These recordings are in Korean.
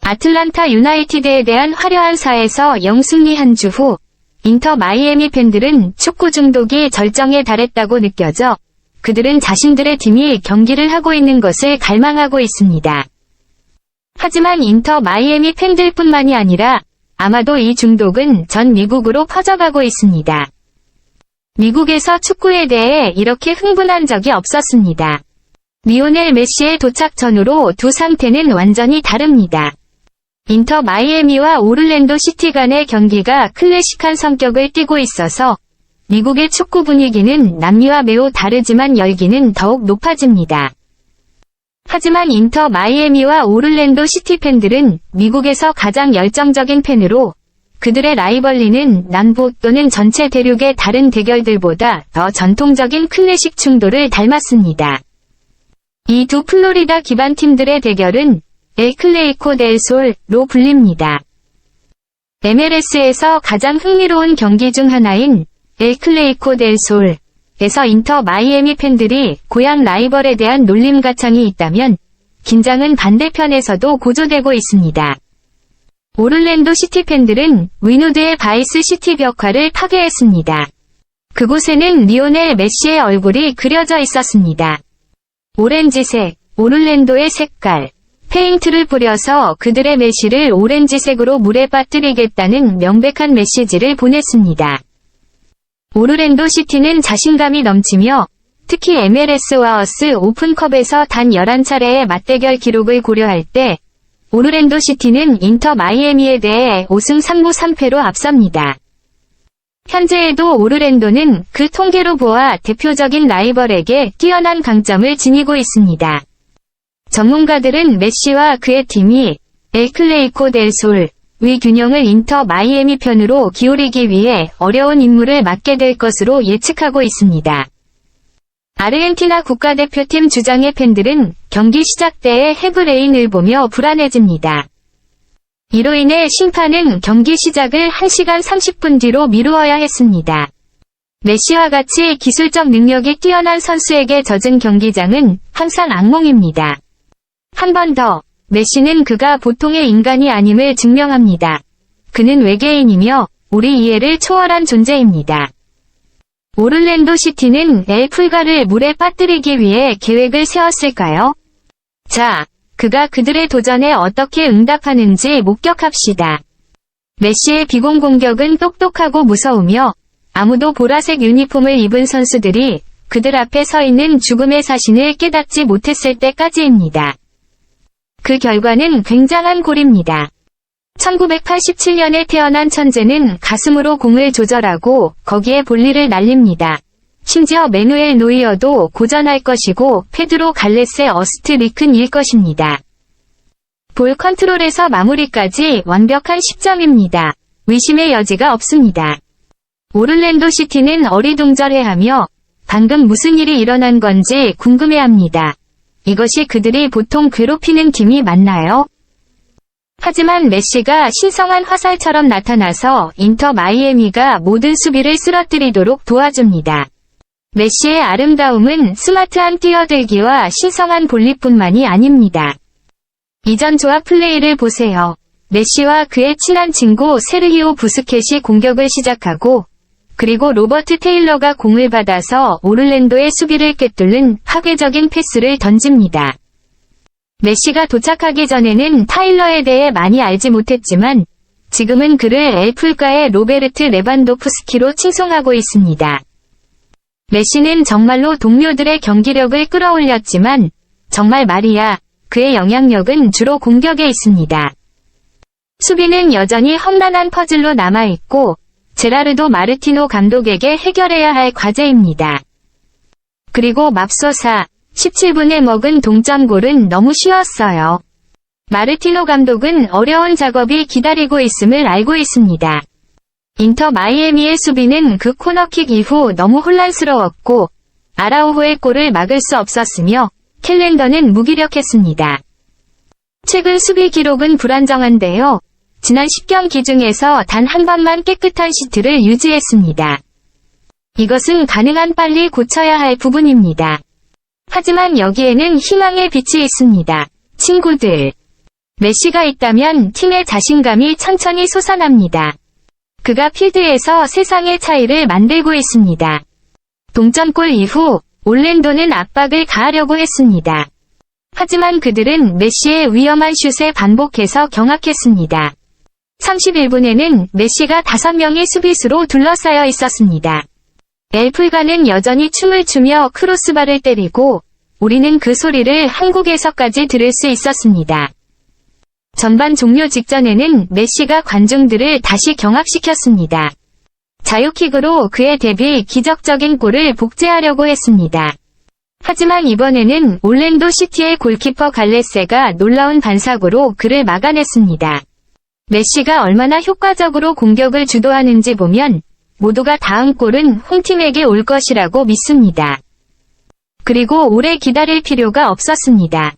아틀란타 유나이티드에 대한 화려한 4에서 0 승리 한 주 후 인터 마이애미 팬들은 축구 중독이 절정에 달했다고 느껴져 그들은 자신들의 팀이 경기를 하고 있는 것을 갈망하고 있습니다. 하지만 인터 마이애미 팬들뿐만이 아니라 아마도 이 중독은 전 미국으로 퍼져가고 있습니다. 미국에서 축구에 대해 이렇게 흥분한 적이 없었습니다. 리오넬 메시의 도착 전후로 두 상태는 완전히 다릅니다. 인터 마이애미와 오를랜도 시티 간의 경기가 클래식한 성격을 띠고 있어서 미국의 축구 분위기는 남미와 매우 다르지만 열기는 더욱 높아집니다. 하지만 인터 마이애미와 오를랜도 시티 팬들은 미국에서 가장 열정적인 팬으로 그들의 라이벌리는 남부 또는 전체 대륙의 다른 대결들보다 더 전통적인 클래식 충돌을 닮았습니다. 이 두 플로리다 기반 팀들의 대결은 엘 클레이코 델 솔로 불립니다. MLS에서 가장 흥미로운 경기 중 하나인 엘 클레이코 델 솔에서 인터 마이애미 팬들이 고향 라이벌에 대한 놀림가창이 있다면 긴장은 반대편에서도 고조되고 있습니다. 오를랜도 시티 팬들은 위노드의 바이스 시티 벽화를 파괴했습니다. 그곳에는 리오넬 메시의 얼굴이 그려져 있었습니다. 오렌지색, 오를랜도의 색깔, 페인트를 뿌려서 그들의 메시를 오렌지색으로 물에 빠뜨리겠다는 명백한 메시지를 보냈습니다. 오를랜도 시티는 자신감이 넘치며 특히 MLS 와어스 오픈컵에서 단 11차례의 맞대결 기록을 고려할 때 오를랜도 시티는 인터 마이애미에 대해 5승 3무 3패로 앞섭니다. 현재에도 오를랜도는 그 통계로 보아 대표적인 라이벌에게 뛰어난 강점을 지니고 있습니다. 전문가들은 메시와 그의 팀이 엘 클레이코 델 솔의 균형을 인터 마이애미 편으로 기울이기 위해 어려운 임무를 맡게 될 것으로 예측하고 있습니다. 아르헨티나 국가대표팀 주장의 팬들은 경기 시작 때의 헤브레인을 보며 불안해집니다. 이로 인해 심판은 경기 시작을 1시간 30분 뒤로 미루어야 했습니다. 메시와 같이 기술적 능력이 뛰어난 선수에게 젖은 경기장은 항상 악몽입니다. 한 번 더, 메시는 그가 보통의 인간이 아님을 증명합니다. 그는 외계인이며 우리 이해를 초월한 존재입니다. 오를랜도 시티는 엘 풀가를 물에 빠뜨리기 위해 계획을 세웠을까요? 자, 그가 그들의 도전에 어떻게 응답하는지 목격합시다. 메시의 비공 공격은 똑똑하고 무서우며 아무도 보라색 유니폼을 입은 선수들이 그들 앞에 서 있는 죽음의 사신을 깨닫지 못했을 때까지입니다. 그 결과는 굉장한 골입니다. 1987년에 태어난 천재는 가슴으로 공을 조절하고 거기에 볼리를 날립니다. 심지어 매누엘 노이어도 고전할 것이고 페드로 갈레스 어스트리큰일 것입니다. 볼 컨트롤에서 마무리까지 완벽한 10점입니다. 의심의 여지가 없습니다. 오를랜도 시티는 어리둥절해하며 방금 무슨 일이 일어난 건지 궁금해합니다. 이것이 그들이 보통 괴롭히는 팀이 맞나요? 하지만 메시가 신성한 화살처럼 나타나서 인터 마이애미가 모든 수비를 쓰러뜨리도록 도와줍니다. 메시의 아름다움은 스마트한 뛰어들기와 신성한 볼리뿐만이 아닙니다. 이전 조합 플레이를 보세요. 메시와 그의 친한 친구 세르히오 부스켓이 공격을 시작하고 그리고 로버트 테일러가 공을 받아서 오를랜도의 수비를 꿰뚫는 파괴적인 패스를 던집니다. 메시가 도착하기 전에는 타일러에 대해 많이 알지 못했지만 지금은 그를 엘풀가의 로베르트 레반도프스키로 칭송하고 있습니다. 메시는 정말로 동료들의 경기력을 끌어올렸지만 정말 말이야, 그의 영향력은 주로 공격에 있습니다. 수비는 여전히 험난한 퍼즐로 남아있고 제라르도 마르티노 감독에게 해결해야 할 과제입니다. 그리고 맙소사 17분에 먹은 동점골은 너무 쉬웠어요. 마르티노 감독은 어려운 작업이 기다리고 있음을 알고 있습니다. 인터 마이애미의 수비는 그 코너킥 이후 너무 혼란스러웠고 아라우호의 골을 막을 수 없었으며 캘렌더는 무기력했습니다. 최근 수비 기록은 불안정한데요. 지난 10경기 중에서 단 한 번만 깨끗한 시트를 유지했습니다. 이것은 가능한 빨리 고쳐야 할 부분입니다. 하지만 여기에는 희망의 빛이 있습니다. 친구들. 메시가 있다면 팀의 자신감이 천천히 솟아납니다. 그가 필드에서 세상의 차이를 만들고 있습니다. 동점골 이후 올랜도는 압박을 가하려고 했습니다. 하지만 그들은 메시의 위험한 슛에 반복해서 경합했습니다. 31분에는 메시가 5명의 수비수로 둘러싸여 있었습니다. 엘플가는 여전히 춤을 추며 크로스바를 때리고 우리는 그 소리를 한국에서까지 들을 수 있었습니다. 전반 종료 직전에는 메시가 관중들을 다시 경합시켰습니다. 자유킥으로 그의 데뷔 기적적인 골을 복제하려고 했습니다. 하지만 이번에는 올랜도 시티의 골키퍼 갈레세가 놀라운 반사구로 그를 막아냈습니다. 메시가 얼마나 효과적으로 공격을 주도하는지 보면 모두가 다음 골은 홈팀에게 올 것이라고 믿습니다. 그리고 오래 기다릴 필요가 없었습니다.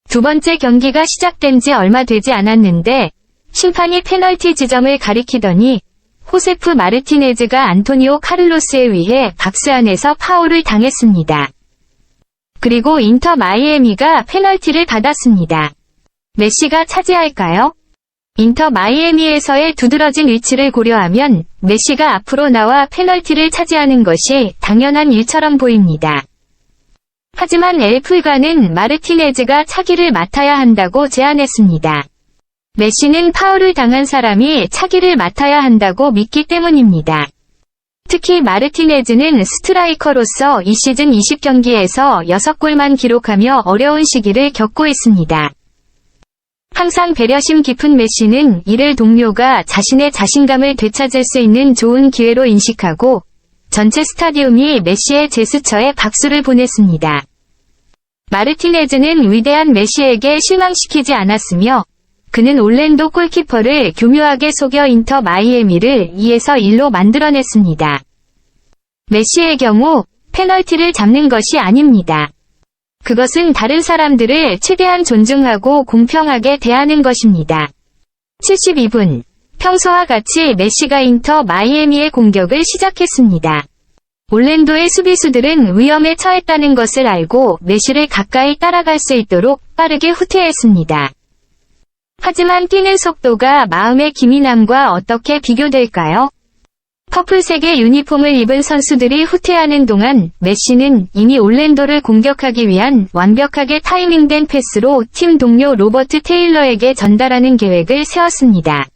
두 번째 경기가 시작된 지 얼마 되지 않았는데 심판이 페널티 지점을 가리키더니 호세프 마르티네즈가 안토니오 카를로스에 의해 박스 안에서 파울을 당했습니다. 그리고 인터 마이애미가 페널티를 받았습니다. 메시가 차지할까요? 인터 마이애미에서의 두드러진 위치를 고려하면 메시가 앞으로 나와 페널티를 차지하는 것이 당연한 일처럼 보입니다. 하지만 엘플가는 마르티네즈가 차기를 맡아야 한다고 제안했습니다. 메시는 파울을 당한 사람이 차기를 맡아야 한다고 믿기 때문입니다. 특히 마르티네즈는 스트라이커로서 이 시즌 20경기에서 6골만 기록하며 어려운 시기를 겪고 있습니다. 항상 배려심 깊은 메시는 이를 동료가 자신의 자신감을 되찾을 수 있는 좋은 기회로 인식하고 전체 스타디움이 메시의 제스처에 박수를 보냈습니다. 마르티네즈는 위대한 메시에게 실망시키지 않았으며 그는 올랜도 골키퍼를 교묘하게 속여 인터 마이애미를 2-1로 만들어냈습니다. 메시의 경우 페널티를 잡는 것이 아닙니다. 그것은 다른 사람들을 최대한 존중하고 공평하게 대하는 것입니다. 72분, 평소와 같이 메시가 인터 마이애미의 공격을 시작했습니다. 올랜도의 수비수들은 위험에 처했다는 것을 알고 메시를 가까이 따라갈 수 있도록 빠르게 후퇴했습니다. 하지만 뛰는 속도가 마음의 기민함과 어떻게 비교될까요? 퍼플색의 유니폼을 입은 선수들이 후퇴하는 동안 메시는 이미 올랜도를 공격하기 위한 완벽하게 타이밍된 패스로 팀 동료 로버트 테일러에게 전달하는 계획을 세웠습니다.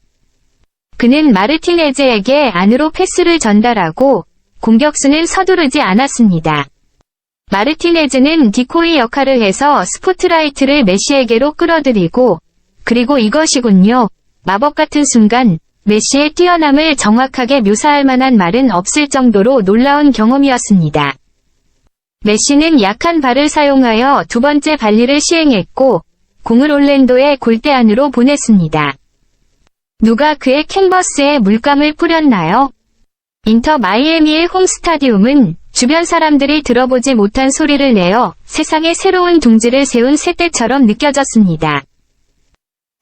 그는 마르티네즈에게 안으로 패스를 전달하고 공격수는 서두르지 않았습니다. 마르티네즈는 디코이 역할을 해서 스포트라이트를 메시에게로 끌어들이고 그리고 이것이군요. 마법 같은 순간 메시의 뛰어남을 정확하게 묘사할 만한 말은 없을 정도로 놀라운 경험이었습니다. 메시는 약한 발을 사용하여 두 번째 발리를 시행했고 공을 올랜도의 골대 안으로 보냈습니다. 누가 그의 캔버스에 물감을 뿌렸나요? 인터 마이애미의 홈 스타디움은 주변 사람들이 들어보지 못한 소리를 내어 세상에 새로운 둥지를 세운 새떼처럼 느껴졌습니다.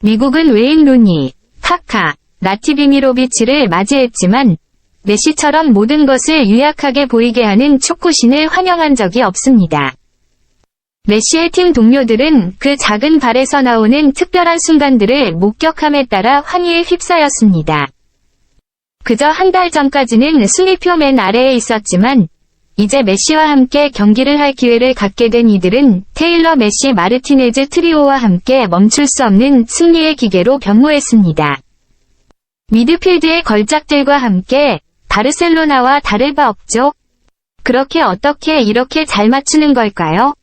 미국은 웨인 루니, 카카, 라티비미로비치를 맞이했지만 메시처럼 모든 것을 유약하게 보이게 하는 축구신을 환영한 적이 없습니다. 메시의 팀 동료들은 그 작은 발에서 나오는 특별한 순간들을 목격함에 따라 환희에 휩싸였습니다. 그저 한 달 전까지는 순위표 맨 아래에 있었지만 이제 메시와 함께 경기를 할 기회를 갖게 된 이들은 테일러 메시 마르티네즈 트리오와 함께 멈출 수 없는 승리의 기계로 변모했습니다. 미드필드의 걸작들과 함께 바르셀로나와 다를 바 없죠. 그렇게 어떻게 이렇게 잘 맞추는 걸까요?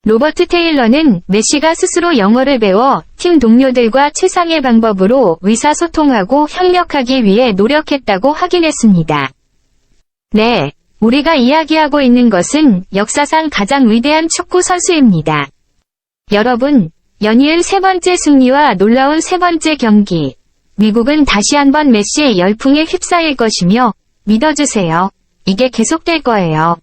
로버트 테일러는 메시가 스스로 영어를 배워 팀 동료들과 최상의 방법으로 의사소통하고 협력하기 위해 노력했다고 확인했습니다. 네, 우리가 이야기하고 있는 것은 역사상 가장 위대한 축구 선수입니다. 여러분, 연이은 세 번째 승리와 놀라운 세 번째 경기. 미국은 다시 한번 메시의 열풍에 휩싸일 것이며 믿어주세요. 이게 계속될 거예요.